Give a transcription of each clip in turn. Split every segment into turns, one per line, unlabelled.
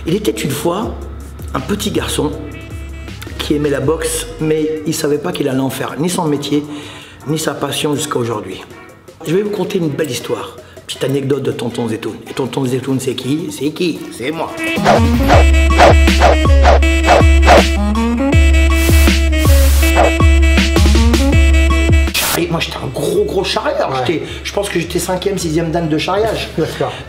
Il était une fois un petit garçon qui aimait la boxe, mais il ne savait pas qu'il allait en faire ni son métier, ni sa passion jusqu'à aujourd'hui. Je vais vous conter une belle histoire. Petite anecdote de Tonton Zetoun. Et Tonton Zetoun, c'est qui? C'est qui? C'est moi. Moi j'étais un gros charrière, ouais. Je pense que j'étais 5e, 6e dan de charriage.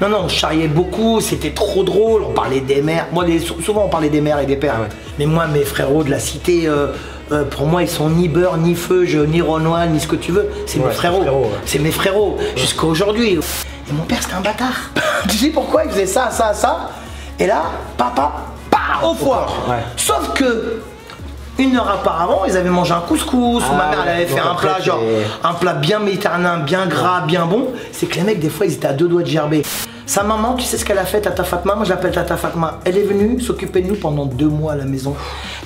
Non, je charriais beaucoup, c'était trop drôle, on parlait des mères. Moi souvent on parlait des mères et des pères. Ouais. Mais moi mes frérots de la cité, pour moi ils sont ni beurre, ni feu, ni Renoir, ni ce que tu veux. C'est mes frérots. C'est mes frérots, jusqu'à aujourd'hui. Et mon père c'était un bâtard. Tu sais pourquoi il faisait ça? Et là, papa, au foire. Ouais. Sauf que 1 heure auparavant, ils avaient mangé un couscous, ou ma mère elle avait fait un plat, genre un plat bien méditerranéen, bien gras, bien bon. C'est que les mecs, des fois, ils étaient à 2 doigts de gerber. Sa maman, tu sais ce qu'elle a fait, Tata Fatma? Moi, je l'appelle Tata Fatma. Elle est venue s'occuper de nous pendant 2 mois à la maison.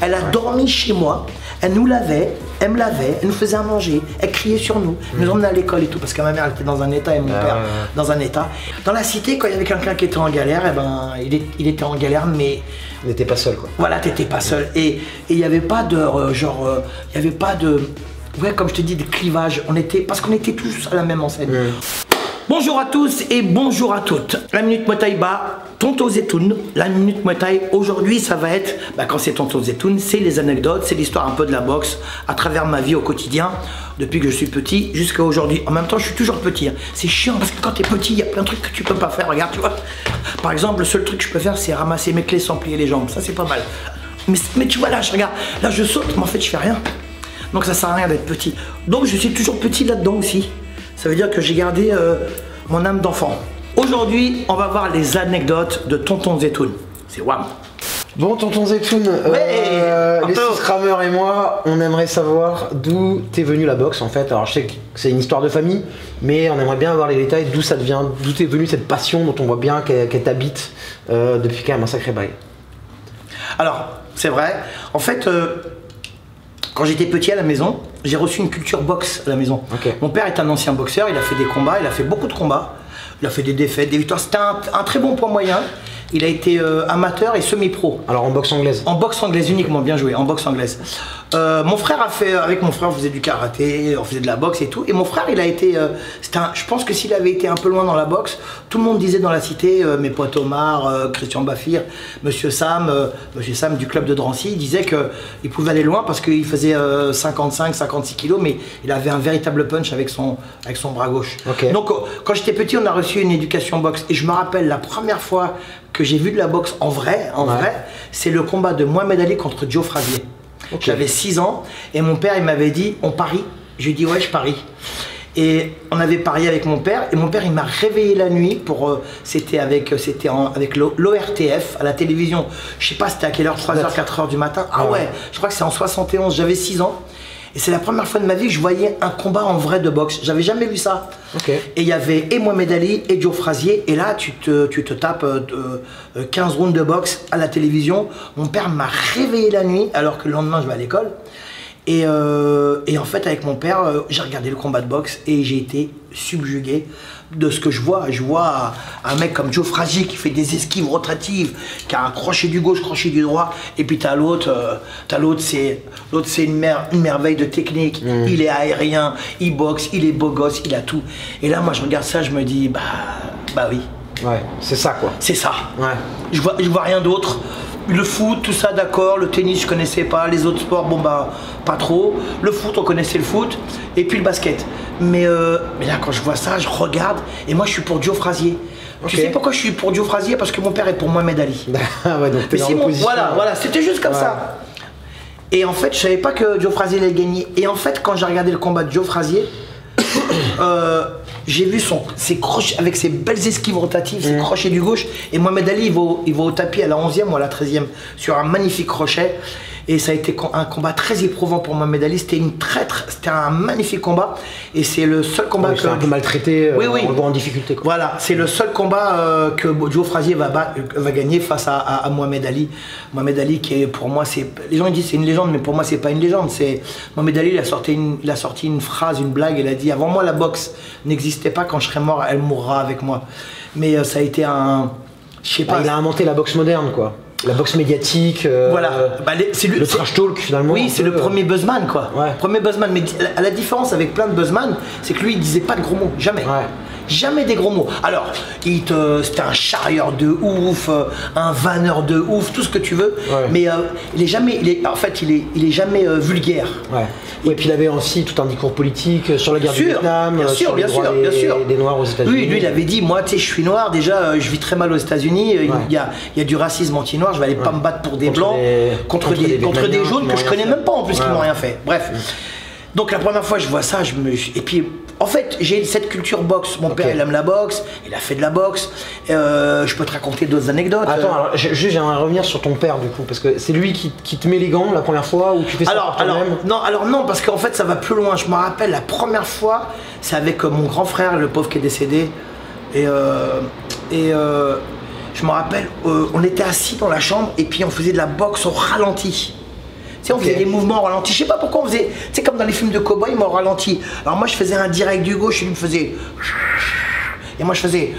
Elle a dormi chez moi, elle nous lavait, elle me lavait, elle nous faisait à manger, elle criait sur nous, nous emmenait à l'école et tout, parce que ma mère elle était dans un état et mon père dans un état. Dans la cité, quand il y avait quelqu'un qui était en galère, eh ben, il était en galère, mais...
Il n'était pas seul, quoi.
Voilà, t'étais pas seul. Et il n'y avait pas de, il n'y avait pas de, ouais, comme je te dis, de clivage. Parce qu'on était tous à la même enseigne. Bonjour à tous et bonjour à toutes. La Minute Muay Thai Tonton Zetoun. La Minute Muay Thai, aujourd'hui, ça va être, quand c'est Tonton Zetoun, c'est les anecdotes, c'est l'histoire un peu de la boxe à travers ma vie au quotidien, depuis que je suis petit jusqu'à aujourd'hui. En même temps, je suis toujours petit. Hein. C'est chiant parce que quand t'es petit, il y a plein de trucs que tu peux pas faire. Regarde, tu vois. Par exemple, le seul truc que je peux faire, c'est ramasser mes clés sans plier les jambes. Ça, c'est pas mal. Mais tu vois, là, je regarde. Là, je saute, mais en fait, je fais rien. Donc, ça sert à rien d'être petit. Donc, je suis toujours petit là-dedans aussi. Ça veut dire que j'ai gardé mon âme d'enfant. Aujourd'hui, on va voir les anecdotes de Tonton Zetoun. C'est wham.
Bon, Tonton Zetoun, les 6 rameurs et moi, on aimerait savoir d'où t'es venu la boxe en fait. Alors je sais que c'est une histoire de famille, mais on aimerait bien avoir les détails d'où ça devient, d'où t'es venu cette passion dont on voit bien qu'elle t'habite depuis quand même un sacré bail.
Alors, c'est vrai, en fait, quand j'étais petit à la maison, j'ai reçu une culture boxe à la maison. Okay. Mon père est un ancien boxeur, il a fait des combats, il a fait beaucoup de combats, il a fait des défaites, des victoires, c'était un très bon poids moyen. Il a été amateur et semi-pro. Alors
en boxe anglaise?
En boxe anglaise uniquement, bien joué, en boxe anglaise. Mon frère a fait, avec mon frère on faisait du karaté, on faisait de la boxe et tout. Et mon frère il a été, je pense que s'il avait été un peu loin dans la boxe, tout le monde disait dans la cité, mes potes Omar, Christian Bafir, Monsieur Sam du club de Drancy, il disait qu'il pouvait aller loin parce qu'il faisait 55-56 kilos, mais il avait un véritable punch avec son bras gauche. Okay. Donc quand j'étais petit, on a reçu une éducation boxe. Et je me rappelle la première fois que j'ai vu de la boxe en vrai, c'est le combat de Mohamed Ali contre Joe Frazier. Okay. J'avais 6 ans et mon père il m'avait dit on parie. Je lui ai dit ouais je parie. Et on avait parié avec mon père et mon père il m'a réveillé la nuit pour c'était avec l'ORTF à la télévision. Je sais pas c'était à quelle heure, 3h, 4h du matin. Ah ouais, je crois que c'est en 71, j'avais 6 ans. Et c'est la première fois de ma vie que je voyais un combat en vrai de boxe. J'avais jamais vu ça. Okay. Et il y avait et Mohamed Ali et Joe Frazier. Et là, tu te tapes 15 rounds de boxe à la télévision. Mon père m'a réveillé la nuit alors que le lendemain, je vais à l'école. Et en fait, avec mon père, j'ai regardé le combat de boxe et j'ai été subjugué de ce que je vois. Je vois un mec comme Joe Frazier qui fait des esquives rotatives, qui a un crochet du gauche, crochet du droit, et puis t'as l'autre, c'est une merveille de technique. Il est aérien, il boxe, il est beau gosse, il a tout. Et là, moi, je regarde ça, je me dis, bah oui.
Ouais, c'est ça quoi.
C'est ça.
Ouais.
Je vois rien d'autre. Le foot, tout ça, d'accord. Le tennis, je connaissais pas. Les autres sports, bon bah, pas trop. Le foot, on connaissait le foot. Et puis le basket. Mais là, quand je vois ça, je regarde. Et moi, je suis pour Joe Frazier. Okay. Tu sais pourquoi je suis pour Joe Frazier? Parce que mon père est pour Mohamed Ali.
Ouais, donc t'es dans l'opposition.
Voilà, c'était juste comme ça. Et en fait, je savais pas que Joe Frazier allait gagner. Et en fait, quand j'ai regardé le combat de Joe Frazier, j'ai vu ses crochets avec ses belles esquives rotatives, ses crochets du gauche. Et Mohamed Ali, il va au tapis à la 11e ou à la 13e sur un magnifique crochet. Et ça a été un combat très éprouvant pour Mohamed Ali. C'était un magnifique combat. Et c'est le seul combat
que... un peu maltraité, on le voit en difficulté. Quoi.
Voilà, c'est le seul combat que Joe Frazier va gagner face à Mohamed Ali. Mohamed Ali qui est pour moi, les gens ils disent c'est une légende, mais pour moi c'est pas une légende. Mohamed Ali il a sorti une phrase, une blague, il a dit avant moi la boxe n'existait pas, quand je serai mort elle mourra avec moi. Mais ça a été Je sais pas.
Il a inventé la boxe moderne, quoi. La boxe médiatique,
voilà. C'est
le trash talk finalement.
Oui, c'est le premier buzzman quoi.
Ouais.
Premier buzzman, mais la différence avec plein de buzzman, c'est que lui il disait pas de gros mots, jamais.
Ouais.
Jamais des gros mots. Alors, c'était un charrieur de ouf, un vanneur de ouf, tout ce que tu veux,
ouais.
mais il est jamais jamais vulgaire.
Ouais. Et puis il avait aussi tout un discours politique sur la guerre du Vietnam, sur les droits des Noirs aux États-Unis.
Oui, lui il avait dit, moi tu sais, je suis noir, déjà je vis très mal aux États-Unis,
ouais.
il y a du racisme anti-noir, je vais aller pas me battre pour des blancs, contre des jaunes que je connais même pas en plus, qui m'ont rien fait. Bref. Donc la première fois je vois ça, et puis en fait j'ai cette culture boxe. Mon père il aime la boxe, il a fait de la boxe. Je peux te raconter d'autres anecdotes.
Attends, alors, j'aimerais revenir sur ton père du coup, parce que c'est lui qui te met les gants la première fois ou tu fais ça par toi-même?
Non, parce qu'en fait ça va plus loin. Je me rappelle la première fois, c'est avec mon grand frère, le pauvre qui est décédé, et je me rappelle, on était assis dans la chambre et puis on faisait de la boxe au ralenti. Tu sais, on faisait des mouvements au ralenti. Je sais pas pourquoi on faisait, tu sais, comme dans les films de cow-boy, mais au ralenti. Alors moi, je faisais un direct du gauche et lui me faisait. Et moi, je faisais.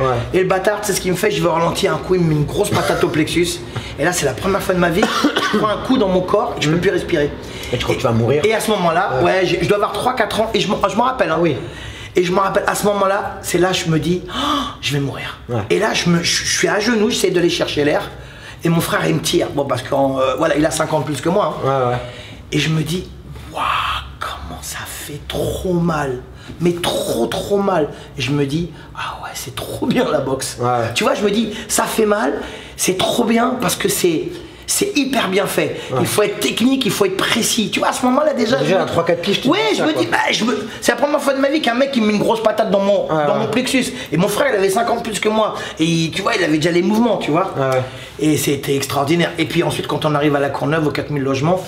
Ouais. Et le bâtard, tu sais ce qu'il me fait, je vais au ralenti un coup, il me met une grosse patate au plexus. Et là, c'est la première fois de ma vie, je prends un coup dans mon corps et je peux plus respirer.
Et tu crois que tu vas mourir?
Et à ce moment-là, ouais, je dois avoir 3-4 ans et je m'en rappelle. Hein.
Oui.
Et je me rappelle, à ce moment-là, c'est là je me dis, oh, je vais mourir. Ouais. Et là, je suis à genoux, j'essaie d'aller chercher l'air. Et mon frère, il me tire. Bon, parce qu'il voilà, il a 50 plus que moi. Hein. Ouais. Et je me dis, waouh, comment ça fait trop mal. Mais trop mal. Et je me dis, ah ouais, c'est trop bien la boxe. Ouais. Tu vois, je me dis, ça fait mal, c'est trop bien parce que c'est hyper bien fait. Ouais. Il faut être technique, il faut être précis. Tu vois, à ce moment-là, déjà
à 3-4 piges,
ouais, je me dis, c'est la première fois de ma vie qu'un mec il me met une grosse patate dans mon plexus. Et mon frère, il avait 50 plus que moi. Et tu vois, il avait déjà les mouvements, tu vois. Ouais. Et c'était extraordinaire. Et puis ensuite, quand on arrive à la Courneuve, aux 4000 logements,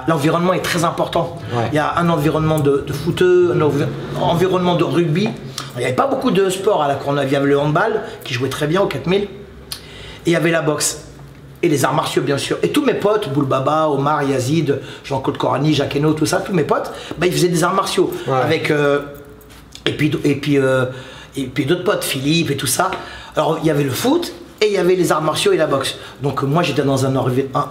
l'environnement est très important. Ouais. Il y a un environnement de footeux, un environnement de rugby. Il n'y avait pas beaucoup de sport à la Courneuve. Il y avait le handball, qui jouait très bien aux 4000. Et il y avait la boxe. Et les arts martiaux, bien sûr. Et tous mes potes, Boulbaba, Omar, Yazid, Jean-Claude Corani, Jacques Hainaut, tout ça, tous mes potes, ils faisaient des arts martiaux. Ouais. Avec, et puis d'autres potes, Philippe et tout ça. Alors, il y avait le foot et il y avait les arts martiaux et la boxe. Donc, moi, j'étais dans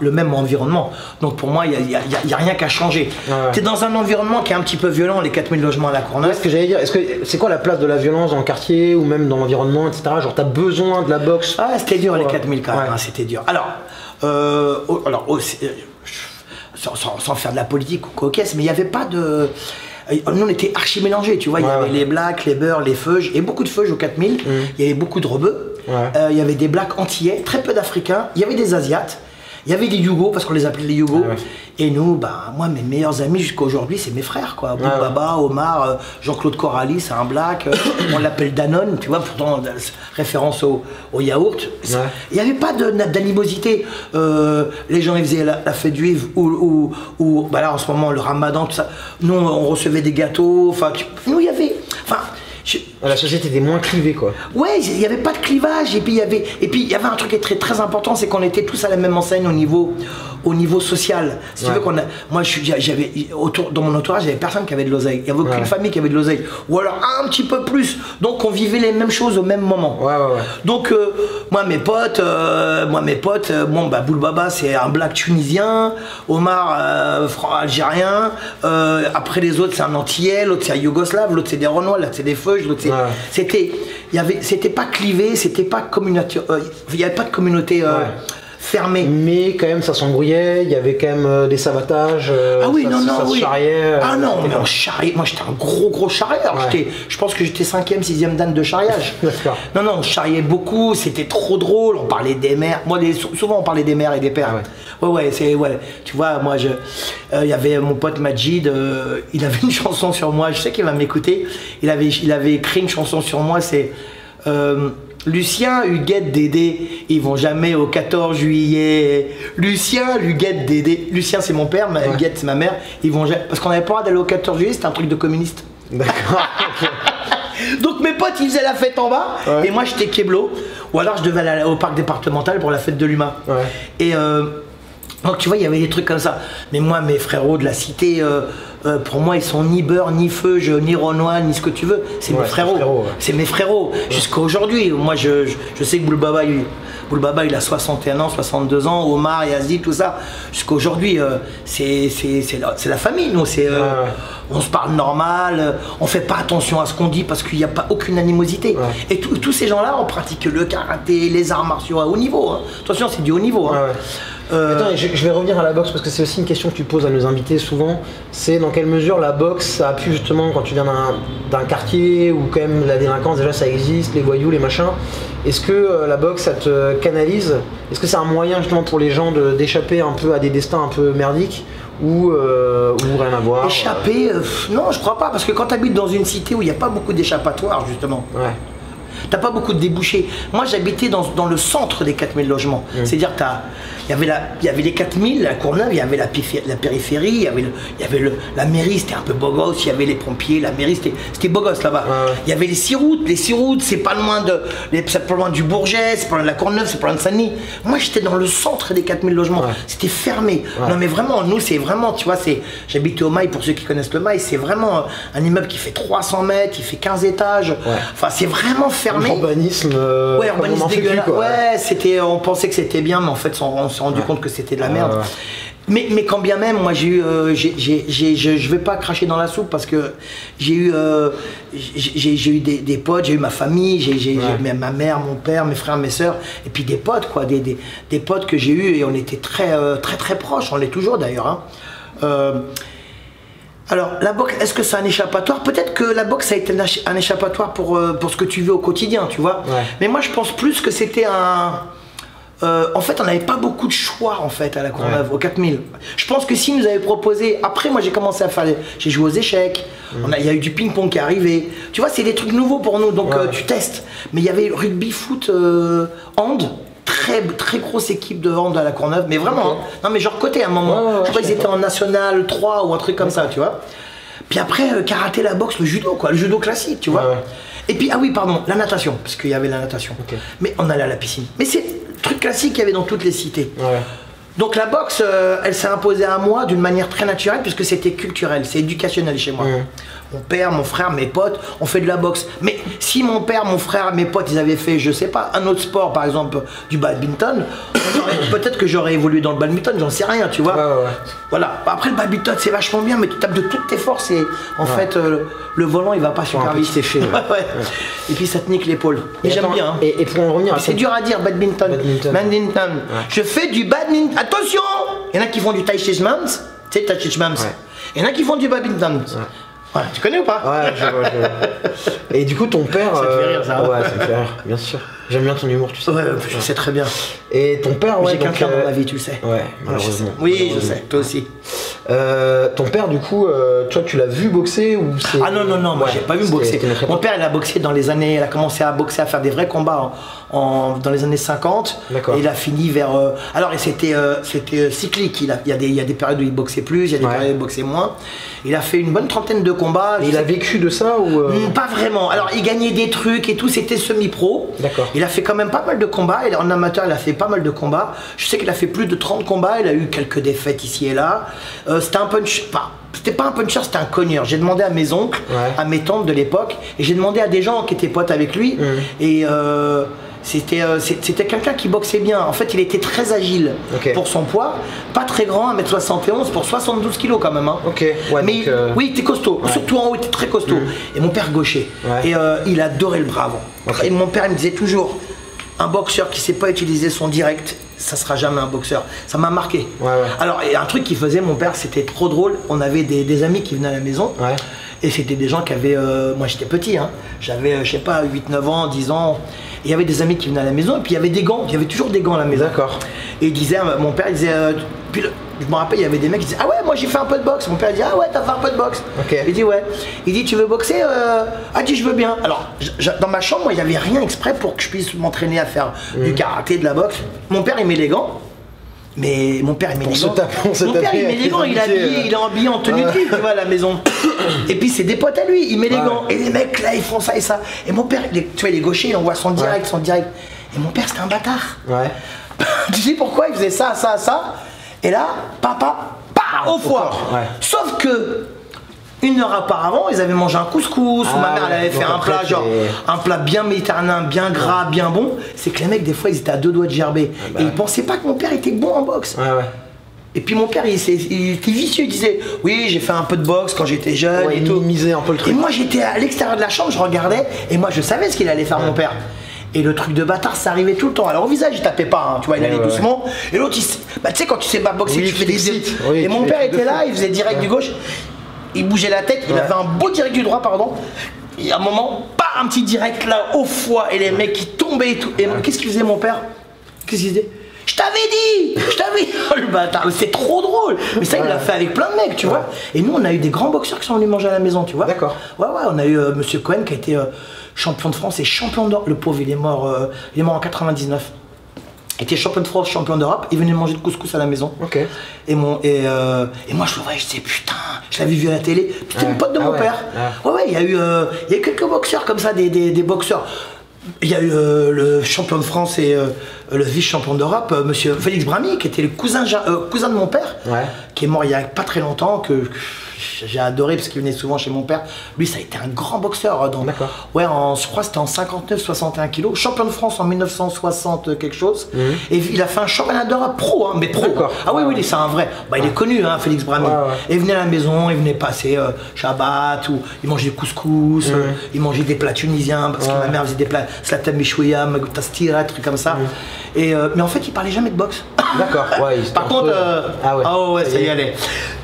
le même environnement. Donc, pour moi, il n'y a rien qu'à changer. Ouais. Tu es dans un environnement qui est un petit peu violent, les 4000 logements à la Courneuve.
Ce que j'allais dire, c'est quoi la place de la violence dans le quartier ou même dans l'environnement, etc. Genre, tu as besoin de la boxe?
Ah, c'était dur, les 4000 quand même, hein, c'était dur. Alors, sans faire de la politique ou cocasse, mais il n'y avait pas de... Nous on était archi mélangés, tu vois, il y avait les blacks, les beurs, les feuges, et beaucoup de feuges aux 4000, il y avait beaucoup de rebeux, il y avait des blacks antillais, très peu d'Africains, il y avait des Asiates, il y avait des Yougos, parce qu'on les appelait les Yougos, et nous, moi mes meilleurs amis jusqu'à aujourd'hui c'est mes frères quoi, Baba, Omar, Jean-Claude Corali, c'est un black, on l'appelle Danone, tu vois, pourtant référence au yaourt, il n'y avait pas d'animosité, les gens ils faisaient la fête juive ou là en ce moment le ramadan, tout ça, nous on recevait des gâteaux, enfin, nous il y avait,
la société était moins clivée quoi.
Ouais, il n'y avait pas de clivage et puis il y avait un truc qui est très très important, c'est qu'on était tous à la même enseigne au niveau social. Si tu veux moi j'avais dans mon entourage, il n'y avait personne qui avait de l'oseille. Il n'y avait aucune famille qui avait de l'oseille. Ou alors un petit peu plus. Donc on vivait les mêmes choses au même moment. Donc moi mes potes, Boulbaba c'est un black tunisien, Omar algérien, après les autres c'est un antillais, l'autre c'est un yougoslave, l'autre c'est des renois, l'autre c'est des feuges, l'autre c'est... C'était pas clivé, c'était pas communautaire, il n'y avait pas de communauté fermée.
Mais quand même ça s'embrouillait, il y avait quand même des savatages, ça se charriait.
Ah non, mais on charriait, moi j'étais un gros charrieur, je pense que j'étais 5e, 6e dan de charriage. Non, on charriait beaucoup, c'était trop drôle, on parlait des mères, moi souvent on parlait des mères et des pères. Tu vois, moi il y avait mon pote Majid, il avait une chanson sur moi, je sais qu'il va m'écouter, il avait écrit une chanson sur moi, c'est Lucien, Huguette, Dédé, ils vont jamais au 14 juillet. Lucien, Huguette, Dédé. Lucien c'est mon père, Huguette c'est ma mère. Ils vont jamais... Parce qu'on n'avait pas le droit d'aller au 14 juillet, c'était un truc de communiste.
D'accord.
Donc mes potes ils faisaient la fête en bas et moi j'étais Keblo. Ou alors je devais aller au parc départemental pour la fête de l'humain. Et donc tu vois, il y avait des trucs comme ça. Mais moi, mes frérots de la cité, pour moi, ils sont ni beurre, ni feu, ni Renoir, ni ce que tu veux. C'est mes frérots. C'est mes frérots. Jusqu'à aujourd'hui, moi, je sais que Boulbaba, il a 61 ans, 62 ans, Omar, Yazid, tout ça. Jusqu'à aujourd'hui, c'est la famille, nous. On se parle normal, on fait pas attention à ce qu'on dit parce qu'il n'y a pas aucune animosité. Et tous ces gens-là, on pratique le karaté, les arts martiaux à haut niveau. Hein. Attention, c'est du haut niveau. Hein.
Attends, je vais revenir à la boxe parce que c'est aussi une question que tu poses à nos invités souvent. C'est dans quelle mesure la boxe a pu justement, quand tu viens d'un quartier où quand même la délinquance déjà ça existe, les voyous, les machins. Est-ce que la boxe ça te canalise? Est-ce que c'est un moyen justement pour les gens d'échapper un peu à des destins un peu merdiques ou rien à voir?
Échapper, non je crois pas parce que quand tu habites dans une cité où il n'y a pas beaucoup d'échappatoires justement. T'as pas beaucoup de débouchés. Moi j'habitais dans le centre des 4000 logements. C'est-à-dire il y avait les 4000, la Courneuve, il y avait la périphérie, il y avait la mairie, c'était un peu beau gosse, il y avait les pompiers, la mairie, c'était beau gosse là-bas. Il y avait les 6 routes, c'est pas loin c'est pas loin du Bourget, c'est pas loin de la Courneuve, c'est pas loin de Saint-Denis. Moi j'étais dans le centre des 4000 logements, c'était fermé. Non mais vraiment, nous c'est vraiment, tu vois, j'habitais au Mail, pour ceux qui connaissent le Mail, c'est vraiment un immeuble qui fait 300 mètres, il fait 15 étages, enfin c'est vraiment fermé.
Urbanisme,
urbanisme dégueulasse. On pensait que c'était bien, mais en fait, on s'est rendu compte que c'était de la merde. Mais quand bien même, moi, je vais pas cracher dans la soupe parce que j'ai eu des potes, j'ai eu ma famille, j'ai ma mère, mon père, mes frères, mes sœurs, et puis des potes, quoi, des potes que j'ai eu et on était très proches, on l'est toujours d'ailleurs. Hein. Alors, la boxe, est-ce que c'est un échappatoire? Peut-être que la boxe a été un échappatoire pour ce que tu vis au quotidien, tu vois. Mais moi, je pense plus que c'était en fait, on n'avait pas beaucoup de choix, en fait, à la Courneuve, au 4000. Je pense que si nous avait proposé... Après, moi, j'ai commencé à faire... J'ai joué aux échecs. Il y a eu du ping-pong qui est arrivé. Tu vois, c'est des trucs nouveaux pour nous, donc tu testes. Mais il y avait rugby, foot, hand... Très grosse équipe de hand à la Courneuve, mais vraiment, non mais genre côté à un moment, je crois qu'ils étaient en National 3 ou un truc comme ça, tu vois. Puis après, karaté, la boxe, le judo, quoi, le judo classique, tu vois. Et puis, ah oui, pardon, la natation, parce qu'il y avait la natation. Mais on allait à la piscine. Mais c'est le truc classique qu'il y avait dans toutes les cités. Donc la boxe, elle s'est imposée à moi d'une manière très naturelle, puisque c'était culturel, c'est éducationnel chez moi. Mon père, mon frère, mes potes, on fait de la boxe. Mais si mon père, mon frère, mes potes, ils avaient fait, je sais pas, un autre sport, par exemple du badminton, peut-être que j'aurais évolué dans le badminton, j'en sais rien, tu vois. Voilà. Après le badminton, c'est vachement bien, mais tu tapes de toutes tes forces et en fait, le volant, il va pas super vite.
Séché.
Et puis ça te nique l'épaule. Mais j'aime bien. Hein.
Et pour en revenir,
c'est dur à dire, badminton. Je fais du badminton. Attention, il y en a qui font du tai chi chuan, tu sais, tai chi chuan. Il y en a qui font du badminton. Ouais, tu connais ou pas?
Ouais, je vois. Et du coup, ton père.
Ça te fait rire, ça?
Ouais, ça me fait rire, bien sûr. J'aime bien ton humour, tu sais.
Ouais, je sais très bien.
Et ton père,
j'ai quelqu'un dans ma vie, tu le sais.
Ouais, malheureusement.
Oui, je sais, toi aussi.
Ton père, du coup, toi, tu l'as vu boxer ou c'est...
Ah non, moi j'ai pas vu boxer. Mon père, il a boxé dans les années, il a commencé à boxer, à faire des vrais combats dans les années 50. Et il a fini vers... alors, c'était cyclique, il y a des périodes où il boxait plus, il y a des périodes où il boxait moins. Il a fait une bonne trentaine de combats.
Et il a vécu de ça ou
Pas vraiment. Alors, il gagnait des trucs et tout, c'était semi-pro.
D'accord.
Il a fait quand même pas mal de combats. En amateur, il a fait pas mal de combats. Je sais qu'il a fait plus de 30 combats. Il a eu quelques défaites ici et là. C'était un punch. C'était pas un puncher, c'était un cogneur. J'ai demandé à mes oncles, à mes tantes de l'époque, et j'ai demandé à des gens qui étaient potes avec lui. Et c'était quelqu'un qui boxait bien. En fait, il était très agile pour son poids. Pas très grand, 1m71 pour 72 kg quand même. Hein. Mais oui, il était costaud. Surtout en haut, il était très costaud. Et mon père gaucher. Et il adorait le bras avant. Et mon père il me disait toujours, un boxeur qui sait pas utiliser son direct, ça sera jamais un boxeur. Ça m'a marqué. Alors, il y a un truc qu'il faisait, mon père, c'était trop drôle. On avait des amis qui venaient à la maison. Et c'était des gens qui avaient... moi, j'étais petit. Hein. J'avais, je sais pas, 8-9 ans, 10 ans. Et il y avait des amis qui venaient à la maison. Et puis, il y avait des gants. Il y avait toujours des gants à la maison. Et il disait, mon père, il disait... puis je me rappelle, il y avait des mecs qui disaient, ah ouais, moi j'ai fait un peu de boxe. Mon père il dit, ah ouais, t'as fait un peu de boxe. Il dit, ouais. Il dit, tu veux boxer? Ah, dit, je veux bien. Alors, dans ma chambre, moi, il n'y avait rien exprès pour que je puisse m'entraîner à faire du karaté, de la boxe. Mon père, il met les gants. Mais mon père, il met les gants. Mon père, il met les gants, il est habillé en tenue de vie, tu vois, à la maison. Et puis, c'est des potes à lui, il met les gants. Et les mecs, là, ils font ça et ça. Et mon père, tu vois, il est gaucher, il envoie son direct. Et mon père, c'était un bâtard. Tu sais pourquoi il faisait ça? Et là, papa, au foire. Sauf que 1 heure auparavant, ils avaient mangé un couscous, ou ma mère elle avait fait un plat, genre un plat bien méditerranéen, bien gras, bien bon. C'est que les mecs, des fois, ils étaient à 2 doigts de gerber. Et ils pensaient pas que mon père était bon en boxe. Et puis mon père, il était vicieux, il disait oui, j'ai fait un peu de boxe quand j'étais jeune et tout.
Il misait un peu le truc.
Et moi, j'étais à l'extérieur de la chambre, je regardais, et moi, je savais ce qu'il allait faire, mon père. Et le truc de bâtard, ça arrivait tout le temps. Alors au visage, il tapait pas, hein, tu vois, il allait doucement. Et l'autre, tu sais, quand tu sais pas boxer, tu fais des sites. Et mon père était là, il faisait direct du gauche. Il bougeait la tête, il avait un beau direct du droit, pardon. Et à un moment, pas un petit direct là au foie et les mecs qui tombaient et tout. Et qu'est-ce qu'il faisait mon père? Qu'est-ce qu'il faisait? Je t'avais dit. Oh le bâtard, c'est trop drôle. Mais ça, il l'a fait avec plein de mecs, tu vois. Et nous, on a eu des grands boxeurs qui sont venus manger à la maison, tu vois.
D'accord.
Ouais, on a eu Monsieur Cohen qui a été champion de France et champion d'Europe. Le pauvre, il est mort en 99. Il était champion de France, champion d'Europe, il venait manger le couscous à la maison. Et moi je le voyais, je disais putain, je l'avais vu à la télé, c'était une pote de mon père. Ouais, il y a eu quelques boxeurs comme ça, des boxeurs. Il y a eu le champion de France et le vice-champion d'Europe, monsieur Félix Bramy, qui était le cousin de mon père, qui est mort il y a pas très longtemps, que j'ai adoré parce qu'il venait souvent chez mon père. Lui, ça a été un grand boxeur. Ouais, je crois que c'était en 59-61 kilos. Champion de France en 1960 quelque chose. Et il a fait un championnat d'Europe pro, hein, mais pro. Ah oui, c'est un vrai. Il est connu, hein, Félix Bramy. Et il venait à la maison, il venait passer Shabbat, ou il mangeait du couscous, il mangeait des plats tunisiens, parce que ma mère faisait des plats Slatam Mishouya, Magutastira, trucs comme ça. Mais en fait, il parlait jamais de boxe.
D'accord,
Par contre, ça y allait.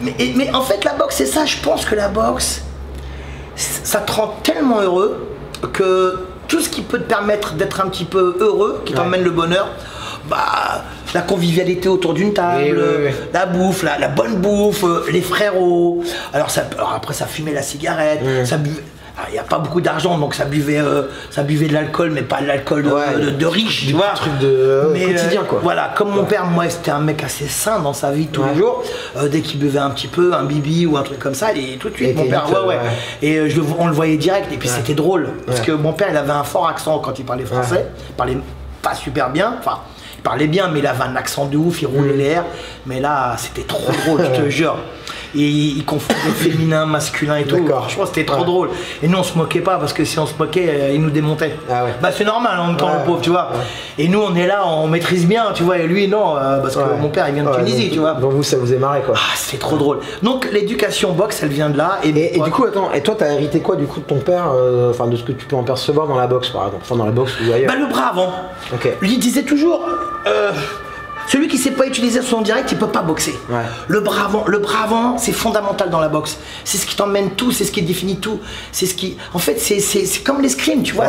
Mais en fait, la boxe, c'est ça. Je pense que la boxe, ça te rend tellement heureux que tout ce qui peut te permettre d'être un petit peu heureux, qui t'emmène le bonheur, la convivialité autour d'une table, la bouffe, la bonne bouffe, les frérots. Alors après, ça fumait la cigarette, ça buvait. Il n'y a pas beaucoup d'argent, donc ça buvait de l'alcool, mais pas de l'alcool de riche, tu vois.
Un truc de quotidien, quoi.
Voilà, comme mon père, moi, c'était un mec assez sain dans sa vie tous les jours. Dès qu'il buvait un petit peu, un bibi ou un truc comme ça, et tout de suite, mon père, Et on le voyait direct, et puis c'était drôle, parce que mon père, il avait un fort accent quand il parlait français. Il parlait pas super bien, enfin, il parlait bien, mais il avait un accent de ouf, il roulait les airs. Mais là, c'était trop drôle, je te jure. Et il confondait féminin, masculin et tout. Je pense que c'était trop drôle. Et nous on se moquait pas parce que si on se moquait, il nous démontait. C'est normal en même temps le pauvre, tu vois. Et nous on est là, on maîtrise bien, tu vois. Et lui non, parce que mon père il vient de Tunisie, tu vois.
Donc vous ça vous est marré quoi.
C'est trop drôle. Donc l'éducation boxe elle vient de là.
Et du coup attends, et toi t'as hérité quoi du coup de ton père, enfin de ce que tu peux en percevoir dans la boxe par exemple, enfin dans la boxe ou ailleurs?
Le bras avant. Lui il disait toujours. Celui qui ne sait pas utiliser son direct, il peut pas boxer. Le bras avant, c'est fondamental dans la boxe. C'est ce qui t'emmène tout, c'est ce qui définit tout. C'est ce qui, en fait, c'est comme l'escrime, tu vois.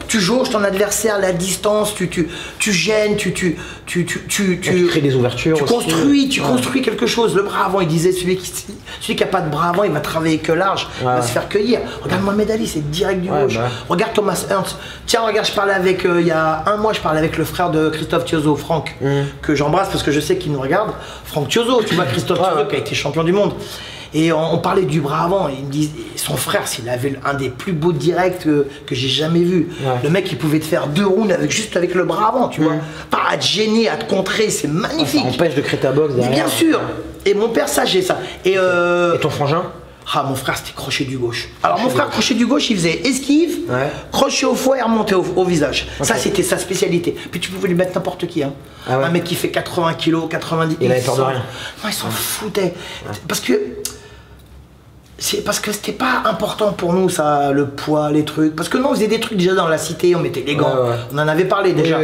Tu jauges ton adversaire, la distance, tu gênes, tu
crées des ouvertures.
Tu construis quelque chose. Le bras avant, il disait celui qui a pas de bras avant, il va travailler que large, il va se faire cueillir. Regarde Mohamed Ali, c'est direct du gauche. Regarde Thomas Ernst. Tiens, regarde, je parlais avec il y a un mois, je parlais avec le frère de Christophe Thiozo, Franck. Que j'embrasse parce que je sais qu'il nous regarde, Franck Thiozo, tu vois, Christophe Thiozo qui a été champion du monde. Et on parlait du bras avant, et il me dit, son frère, s'il avait un des plus beaux directs que j'ai jamais vu. Le mec, il pouvait te faire 2 rounds juste avec le bras avant, tu vois. Pas à te gêner, à te contrer, c'est magnifique.
Ça empêche de créer ta boxe derrière.
Bien sûr. Et mon père, ça, j'ai ça. Et
ton frangin?
Mon frère c'était crochet du gauche. Alors mon frère crochet du gauche il faisait esquive, crochet au foie et remonter au visage. Ça c'était sa spécialité. Puis tu pouvais lui mettre n'importe qui. Un mec qui fait 80 kg, 90 kg.
Il avait peur de rien.
Non, ils s'en foutaient. Parce que c'était pas important pour nous ça, le poids, les trucs. Parce que nous on faisait des trucs déjà dans la cité, on mettait les gants. On en avait parlé déjà.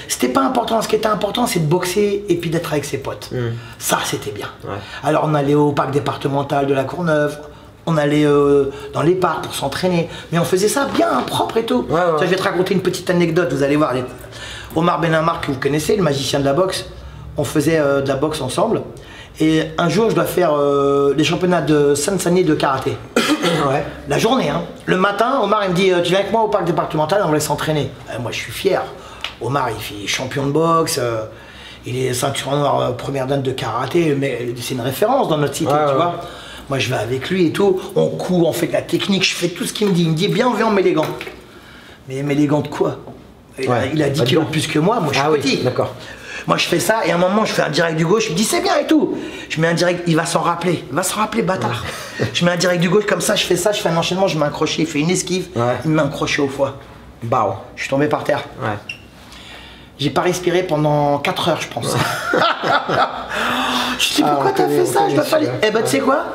C'était pas important. Ce qui était important c'est de boxer et puis d'être avec ses potes. Ça c'était bien. Alors on allait au parc départemental de la Courneuve. On allait dans les parcs pour s'entraîner, mais on faisait ça bien propre et tout. Je vais te raconter une petite anecdote, vous allez voir. Omar Benamar, que vous connaissez, le magicien de la boxe, on faisait de la boxe ensemble. Et un jour, je dois faire les championnats de Sansani de karaté. La journée, hein. Le matin, Omar il me dit tu viens avec moi au parc départemental, on va aller s'entraîner. Moi je suis fier. Omar il est champion de boxe, il est ceinture noire première dan de karaté, mais c'est une référence dans notre cité, tu vois. Moi je vais avec lui et tout, on court, on fait de la technique, je fais tout ce qu'il me dit. Il me dit bien viens on met les gants. Mais les gants de quoi? Il a 10 kilos de plus que moi je suis petit. Moi je fais ça et à un moment je fais un direct du gauche, je me dis c'est bien et tout. Je mets un direct, il va s'en rappeler, bâtard. Je mets un direct du gauche comme ça, je fais un enchaînement, je mets un crochet, il fait une esquive, il me met un crochet au foie.
Bah,
je suis tombé par terre.
Ouais.
J'ai pas respiré pendant 4 heures je pense. Je dis pourquoi t'as fait ça? Je dois faire. Eh ben tu sais quoi?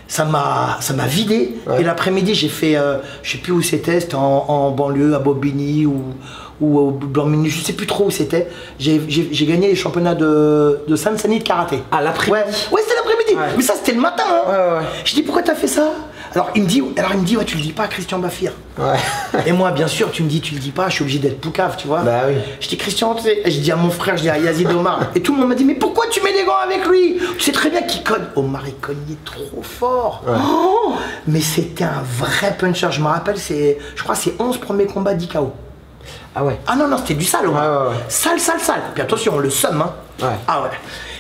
Ça m'a vidé. Et l'après-midi, j'ai fait, je sais plus où c'était en banlieue, à Bobigny ou au Blanc-Mini, je sais plus trop où c'était. J'ai gagné les championnats de Seine-Saint-Denis de karaté.
Ah, l'après-midi?
Ouais, c'était l'après-midi. Mais ça, c'était le matin. Hein. Je dis pourquoi t'as fait ça? Alors il me dit ouais, tu le dis pas à Christian Bafir. Et moi bien sûr tu me dis tu le dis pas, je suis obligé d'être poucave, tu vois.
Bah oui.
Je dis Christian, tu sais, je dis à mon frère, je dis à Yazid Omar, et tout le monde m'a dit mais pourquoi tu mets les gants avec lui? Tu sais très bien qu'il cogne. Omar il cognait trop fort. Oh, mais c'était un vrai puncher, je me rappelle, je crois c'est 11 premiers combats d'IKO.
Ah ouais.
Ah non, c'était du sale, Omar. Sale. Puis attention, le somme, hein. Ah ouais.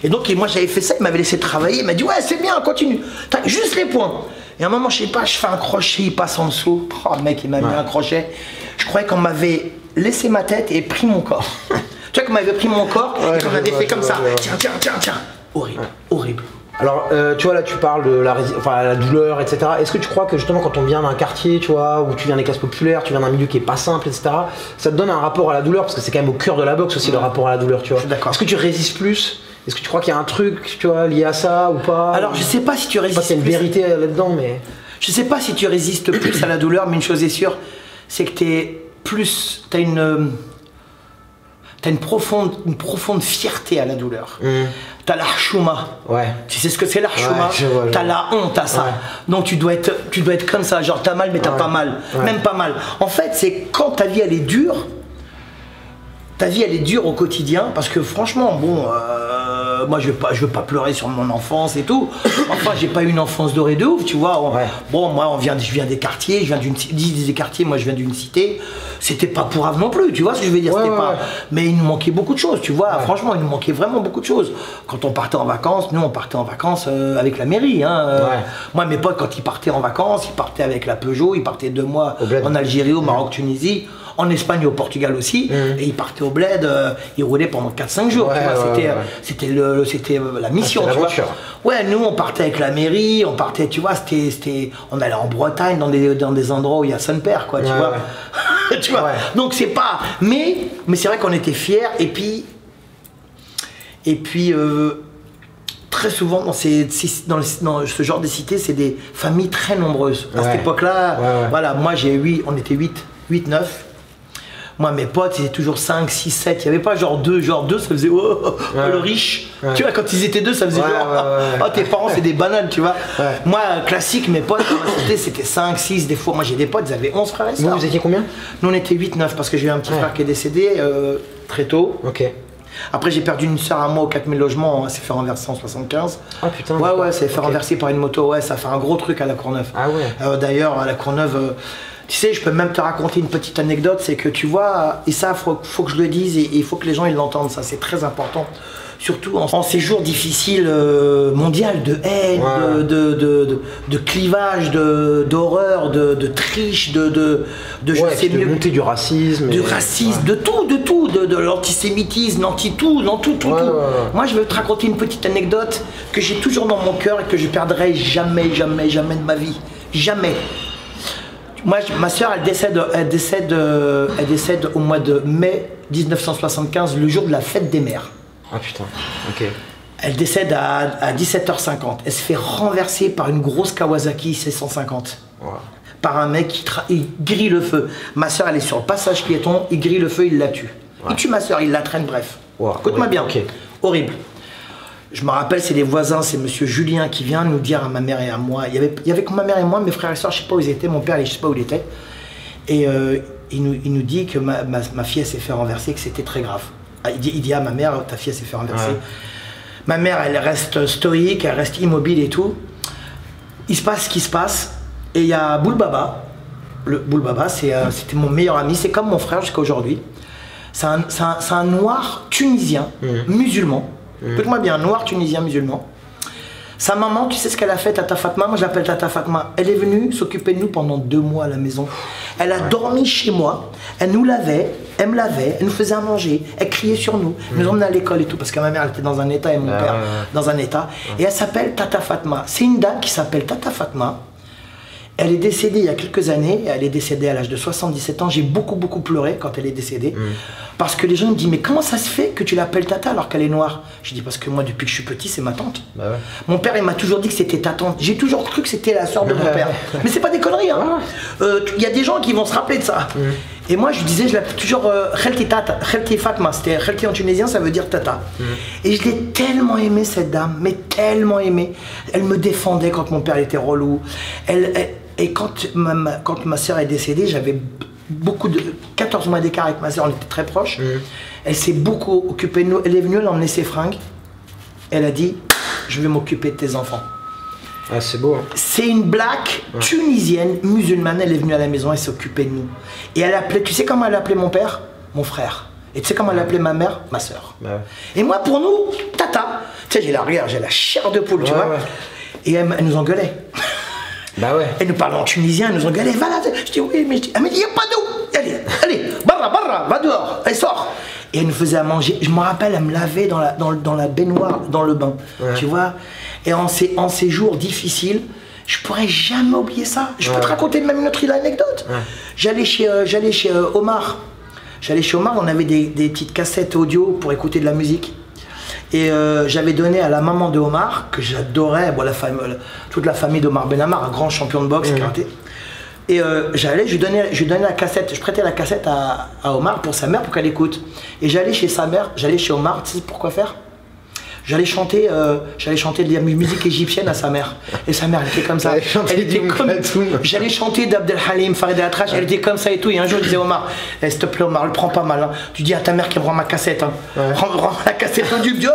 Et donc moi j'avais fait ça, il m'avait laissé travailler, il m'a dit ouais c'est bien, continue. T'as juste les points. Et à un moment, je sais pas, je fais un crochet, il passe en dessous. Oh, le mec, il m'a mis un crochet. Je croyais qu'on m'avait laissé ma tête et pris mon corps. Tu vois qu'on m'avait pris mon corps et qu'on avait fait comme ça. Tiens. Horrible.
Alors, tu vois, là, tu parles de la douleur, etc. Est-ce que tu crois que justement, quand on vient d'un quartier, tu vois, où tu viens des classes populaires, tu viens d'un milieu qui est pas simple, etc., ça te donne un rapport à la douleur, parce que c'est quand même au cœur de la boxe aussi, le rapport à la douleur, tu vois.
D'accord.
Est-ce que tu résistes plus? Est-ce que tu crois qu'il y a un truc, tu vois, lié à ça ou pas?
Alors, je sais pas si tu résistes.
Je sais pas s'il y a une vérité là-dedans, mais.
Je sais pas si tu résistes plus à la douleur, mais une chose est sûre, c'est que t'as une profonde fierté à la douleur. T'as l'archouma.
Ouais.
Tu sais ce que c'est l'archouma? T'as la honte à ça. Donc tu dois être comme ça, genre t'as mal mais t'as pas mal. Même pas mal. En fait, c'est quand ta vie elle est dure, au quotidien, parce que franchement, bon, moi je veux pas pleurer sur mon enfance et tout. Enfin, j'ai pas eu une enfance dorée de ouf, tu vois. Bon, moi je viens des quartiers, je viens des quartiers, moi je viens d'une cité. C'était pas pourrave non plus, tu vois ce que je veux dire. Mais il nous manquait beaucoup de choses, tu vois. Franchement, il nous manquait vraiment beaucoup de choses. Quand on partait en vacances, nous on partait en vacances avec la mairie. Moi, mes potes, quand ils partaient en vacances, ils partaient avec la Peugeot, ils partaient 2 mois en Algérie, au Maroc, Tunisie. En Espagne et au Portugal aussi, et ils partaient au bled, ils roulaient pendant 4-5 jours, tu vois, c'était la mission, tu vois. Ouais, nous on partait avec la mairie, on partait, tu vois, on allait en Bretagne dans des endroits où il y a son père, quoi, tu vois. Tu vois. Donc c'est pas, mais c'est vrai qu'on était fiers, et puis très souvent dans ce genre de cité, c'est des familles très nombreuses. À cette époque-là, voilà, moi on était 8-9. Moi, mes potes, ils étaient toujours 5, 6, 7. Il n'y avait pas genre 2, ça faisait le riche. Tu vois, quand ils étaient 2, ça faisait tes parents, c'est des bananes, tu vois. Moi, classique, mes potes, dans la cité, c'était 5, 6. Des fois, moi, j'ai des potes, ils avaient 11 frères et sœurs.
Vous étiez combien?
Nous, on était 8-9 parce que j'ai eu un petit frère qui est décédé très tôt.
Ok.
Après, j'ai perdu une sœur à moi aux 4000 logements, elle s'est fait renverser en 75.
Ah putain.
Ouais, ça s'est fait renverser par une moto, ça fait un gros truc à la Courneuve.
Ah ouais.
D'ailleurs, à la Courneuve. Tu sais, je peux même te raconter une petite anecdote, c'est que tu vois, et ça, faut que je le dise, et il faut que les gens ils l'entendent, ça c'est très important. Surtout en ces jours difficiles mondial, de haine, de clivage, d'horreur, de triche, de je sais mieux.
De montée du racisme.
De racisme, de tout, de l'antisémitisme, tout. Moi, je veux te raconter une petite anecdote que j'ai toujours dans mon cœur et que je perdrai jamais de ma vie. Jamais. Moi, ma soeur, elle décède au mois de mai 1975, le jour de la fête des mères.
Ah putain, ok.
Elle décède à 17h50. Elle se fait renverser par une grosse Kawasaki C150. Par un mec qui grille le feu. Ma soeur, elle est sur le passage piéton, il grille le feu, il la tue. Il tue ma soeur, il la traîne, bref. Écoute-moi bien. Horrible. Je me rappelle, c'est les voisins, c'est monsieur Julien qui vient nous dire à ma mère et à moi. Il y avait que ma mère et moi, mes frères et soeurs, je sais pas où ils étaient, mon père, je sais pas où il était. Et il nous dit que ma fille s'est fait renverser, que c'était très grave. Il dit à ma mère, ta fille s'est fait renverser. Ma mère, elle reste stoïque, elle reste immobile et tout. Il se passe ce qui se passe. Et il y a Boul Baba. Boul Baba, c'était mon meilleur ami, c'est comme mon frère jusqu'à aujourd'hui. C'est un noir tunisien, musulman. Écoute-moi bien, noir tunisien musulman. Sa maman, tu sais ce qu'elle a fait, Tata Fatma? Moi, je l'appelle Tata Fatma. Elle est venue s'occuper de nous pendant 2 mois à la maison. Elle a dormi chez moi, elle nous lavait, Elle me lavait, elle nous faisait à manger, elle criait sur nous, elle nous emmenait à l'école et tout, parce que ma mère elle était dans un état et mon père dans un état. Et elle s'appelle Tata Fatma. C'est une dame qui s'appelle Tata Fatma. Elle est décédée il y a quelques années, elle est décédée à l'âge de 77 ans. J'ai beaucoup pleuré quand elle est décédée. Parce que les gens me disent, mais comment ça se fait que tu l'appelles Tata alors qu'elle est noire? Je dis, parce que moi, depuis que je suis petit, c'est ma tante. Bah ouais. Mon père, il m'a toujours dit que c'était ta tante. J'ai toujours cru que c'était la soeur de mon père. Mais c'est pas des conneries, hein. Y a des gens qui vont se rappeler de ça. Et moi, je disais, je l'appelle toujours Khelti Tata, Khelti Fatma. C'était Khelti en tunisien, ça veut dire Tata. Et je l'ai tellement aimée, cette dame, mais tellement aimée. Elle me défendait quand mon père était relou. Et quand ma soeur est décédée, j'avais 14 mois d'écart avec ma soeur, on était très proches. Elle s'est beaucoup occupée de nous. Elle est venue, elle a emmené ses fringues. Elle a dit, je vais m'occuper de tes enfants.
Ah, c'est beau. Hein.
C'est une black tunisienne, musulmane. Elle est venue à la maison, elle s'est occupée de nous. Et elle appelait, tu sais comment elle appelait mon père? Mon frère. Et tu sais comment elle appelait ma mère? Ma soeur. Et moi, pour nous, Tata. Tu sais, j'ai la chair de poule, tu vois. Et elle nous engueulait.
Bah ouais.
Elle nous parlait en tunisien, elle nous engueulait, va là. Je dis oui, mais elle me dit, il n'y a pas d'eau. Allez, barra, va dehors, elle sort. Et elle nous faisait à manger. Je me rappelle, elle me lavait dans la baignoire, dans le bain. Tu vois. Et en ces jours difficiles, je pourrais jamais oublier ça. Je peux te raconter même une autre anecdote. J'allais chez Omar. On avait des petites cassettes audio pour écouter de la musique. Et j'avais donné à la maman de Omar, que j'adorais, bon, toute la famille d'Omar Benamar, un grand champion de boxe, karaté. Et je donnais la cassette, je prêtais la cassette à Omar pour sa mère, pour qu'elle écoute. Et j'allais chez sa mère, j'allais chez Omar, tu sais pourquoi faire? J'allais chanter de la musique égyptienne à sa mère. Et sa mère, elle était comme ça. Elle était comme... J'allais chanter d'Abdel Halim, Farid El-Atrache, elle était comme ça et tout. Et un jour, je disais, Omar, s'il te plaît, Omar, le prends pas mal. Hein. Tu dis à ta mère qu'elle me rend ma cassette. Hein. Rends la cassette audio. Je dis,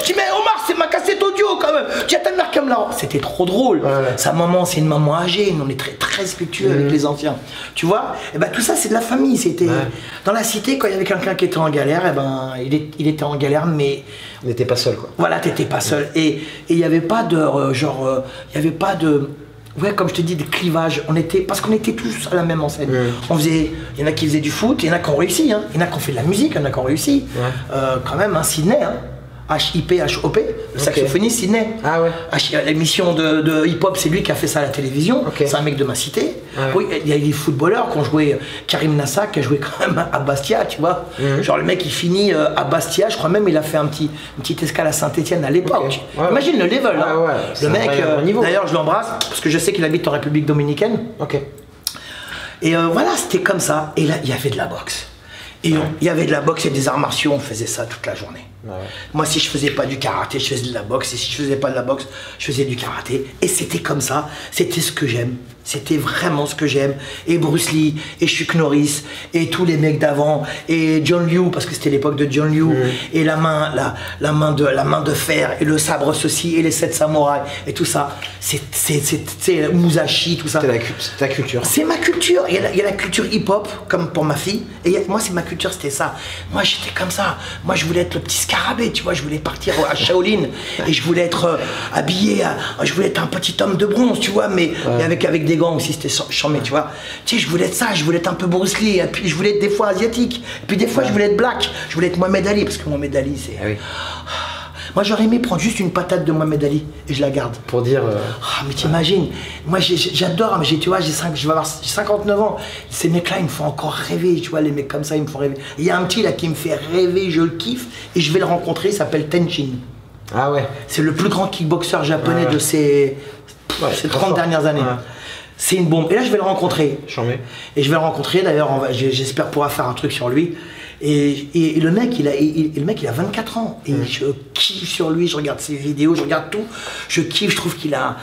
je dis, mais Omar, c'est ma cassette audio quand même. Tu dis à ta mère qu'elle me la rend. C'était trop drôle. Sa maman, c'est une maman âgée. On est très respectueux avec les anciens. Tu vois? Et ben, tout ça, c'est de la famille. C'était dans la cité, quand il y avait quelqu'un qui était en galère, et ben, il était en galère, mais...
Il n'était pas seul, quoi.
Voilà, t'étais pas seul. Et il n'y avait pas de il y avait pas de, comme je te dis, de clivage. Parce qu'on était tous à la même enseigne. Il y en a qui faisaient du foot, il y en a qui ont réussi, hein. Il y en a qui ont fait de la musique, il y en a qui ont réussi. Quand même, hein, Sydney, hein. H-I-P-H-O-P, le saxophoniste Sydney. Ah ouais. L'émission de hip-hop, c'est lui qui a fait ça à la télévision. C'est un mec de ma cité. Oui, il y a des footballeurs qui ont joué, Karim Nassak qui a joué quand même à Bastia, tu vois. Genre le mec il finit à Bastia, je crois même il a fait une petite escale à Saint-Etienne à l'époque. Imagine le level, hein. Le mec, d'ailleurs je l'embrasse, parce que je sais qu'il habite en République Dominicaine. Et voilà, c'était comme ça. Et là, il y avait de la boxe. Et il y avait de la boxe et des arts martiaux, on faisait ça toute la journée. Moi, si je faisais pas du karaté, je faisais de la boxe. Et si je faisais pas de la boxe, je faisais du karaté. Et c'était comme ça. C'était ce que j'aime. C'était vraiment ce que j'aime. Et Bruce Lee, et Chuck Norris, et tous les mecs d'avant, et John Liu, parce que c'était l'époque de John Liu, et la main de fer, et le sabre ceci, et les 7 samouraïs, et tout ça. C'est Musashi, tout ça.
C'est ta culture.
C'est ma culture. Il y a la culture hip-hop, comme pour ma fille. Et moi, c'est ma culture, c'était ça. Moi, j'étais comme ça. Moi, je voulais être le petit scarabée, tu vois. Je voulais partir à Shaolin, et je voulais être habillé, je voulais être un petit homme de bronze, tu vois, mais avec des gants aussi, c'était chambé, tu vois. Tu sais, je voulais être ça, je voulais être un peu Bruce Lee, et puis je voulais être des fois asiatique, et puis des fois je voulais être black, je voulais être Mohamed Ali, parce que Mohamed Ali, c'est... Moi, j'aurais aimé prendre juste une patate de Mohamed Ali, et je la garde.
Pour dire...
mais t'imagines, moi j'adore, mais tu vois, j'ai 59 ans, ces mecs-là, ils me font encore rêver, tu vois, les mecs comme ça, ils me font rêver. Il y a un petit là qui me fait rêver, je le kiffe, et je vais le rencontrer, il s'appelle Tenshin.
Ah ouais.
C'est le plus grand kickboxer japonais de ces 30 dernières années. C'est une bombe. Et là, je vais le rencontrer. Et je vais le rencontrer, d'ailleurs, j'espère pouvoir faire un truc sur lui. Et le mec, il a 24 ans. Et je kiffe sur lui, je regarde ses vidéos, je regarde tout. Je kiffe, je trouve qu'il a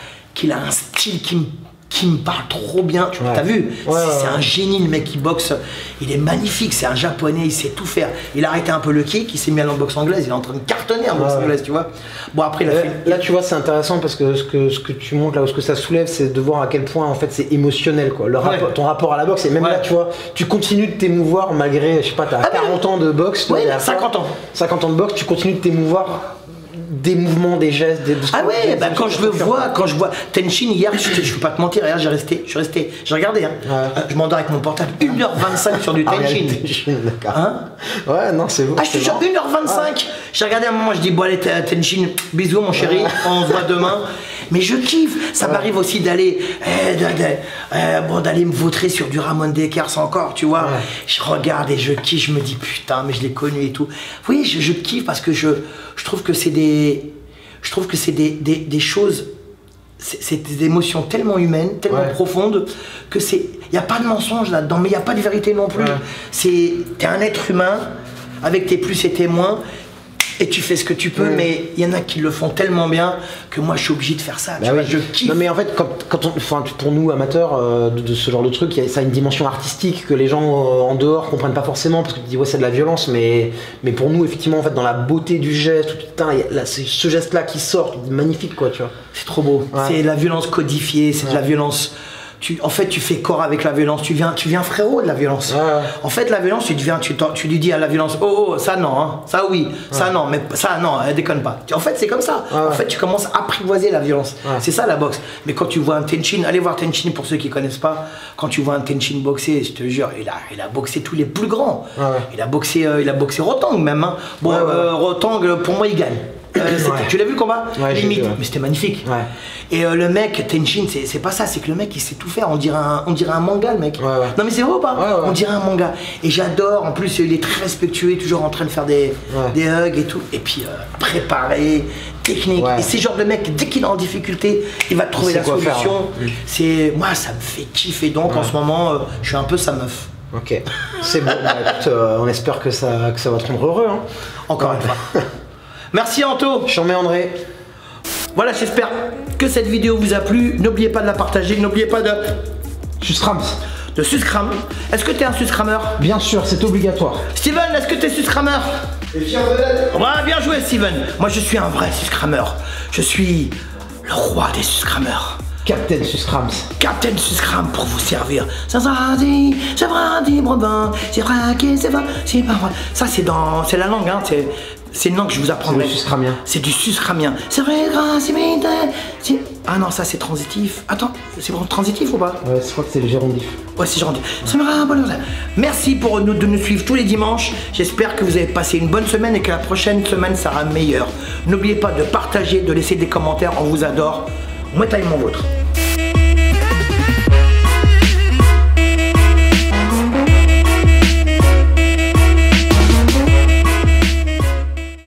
un style qui me parle trop bien. Tu as vu, c'est un génie, le mec qui boxe. Il est magnifique, c'est un japonais, il sait tout faire. Il a arrêté un peu le kick, il s'est mis à la boxe anglaise, il est en train de cartonner en boxe anglaise, tu vois. Bon, après,
là, tu vois, c'est intéressant parce que ce que tu montres là, ou ce que ça soulève, c'est de voir à quel point en fait c'est émotionnel, quoi. Ton rapport à la boxe, et même là, tu vois, tu continues de t'émouvoir malgré, je sais pas, t'as 40 ans de boxe.
50 ans.
50 ans de boxe, tu continues de t'émouvoir des mouvements, des gestes, des...
Ah ouais, bah quand je vois Tenshin hier, je peux pas te mentir, hier j'ai regardé, hein. Je m'endors avec mon portable 1h25 sur du Tenshin.
D'accord.
Hein?
Ouais, non, c'est bon.
Ah, je te jure, 1h25. J'ai regardé un moment, je dis, bon allez Tenshin, bisous mon chéri, on se voit demain. Mais je kiffe, ça m'arrive aussi d'aller me vautrer sur du Ramon Dekers encore, tu vois. Je regarde et je kiffe, je me dis putain, mais je l'ai connu et tout. Oui, je kiffe parce que je trouve que c'est des choses, c'est des émotions tellement humaines, tellement profondes que il n'y a pas de mensonge là-dedans, mais il n'y a pas de vérité non plus. T'es un être humain avec tes plus et tes moins. Et tu fais ce que tu peux, mais il y en a qui le font tellement bien que moi je suis obligé de faire ça. Tu vois, je kiffe.
Non mais en fait, pour nous amateurs de ce genre de truc, ça a une dimension artistique que les gens en dehors comprennent pas forcément parce que tu dis ouais c'est de la violence, mais pour nous effectivement en fait dans la beauté du geste, putain, c'est ce geste-là qui sort, magnifique quoi, tu vois.
C'est trop beau. C'est la violence codifiée, c'est de la violence. En fait, tu fais corps avec la violence, tu viens frérot de la violence. En fait, la violence, tu lui dis à la violence, oh, ça non, hein, ça oui, ça non, mais ça non, déconne pas. En fait, c'est comme ça. En fait, tu commences à apprivoiser la violence. C'est ça la boxe. Mais quand tu vois un Tenshin, allez voir Tenshin pour ceux qui connaissent pas. Quand tu vois un Tenshin boxer, je te jure, il a boxé tous les plus grands. Il a boxé Rotang même. Hein. Bon, Rotang, pour moi, il gagne. Tu l'as vu le combat? Limite, mais c'était magnifique. Et le mec, Tenshin, c'est pas ça, c'est que le mec il sait tout faire, on dirait un manga le mec. Non mais c'est vrai ou pas? On dirait un manga. Et j'adore, en plus il est très respectueux, toujours en train de faire des hugs et tout. Et puis préparé, technique. Et c'est le genre de mec, dès qu'il est en difficulté, il va trouver la solution. Moi ça me fait kiffer, donc en ce moment je suis un peu sa meuf.
Ok, c'est bon, écoute, on espère que ça va te rendre heureux. Hein.
Encore une fois. Merci Anto.
J'en mets André.
Voilà, j'espère que cette vidéo vous a plu. N'oubliez pas de la partager, n'oubliez pas de
suscram.
Est-ce que tu es un suscrameur?
Bien sûr, c'est obligatoire.
Steven, est-ce que tu es suscrameur? Ouais, bien joué Steven. Moi je suis un vrai suscrameur. Je suis le roi des suscrameurs.
Captain Suscrams.
Captain Suscram pour vous servir. Ça sera dit, c'est vrai, dit, brebin, c'est vrai, c'est vrai, c'est pas vrai. Ça c'est la langue, hein, c'est une langue que je vous apprendrai.
C'est du suscramien. C'est
du suscramien. C'est vrai, c'est... Ah non, ça c'est transitif. Attends, c'est transitif ou pas?
Ouais, je crois que c'est le gérondif.
Ouais, c'est gérondif. Merci de nous suivre tous les dimanches. J'espère que vous avez passé une bonne semaine et que la prochaine semaine sera meilleure. N'oubliez pas de partager, de laisser des commentaires. On vous adore. Moi, taille mon vôtre.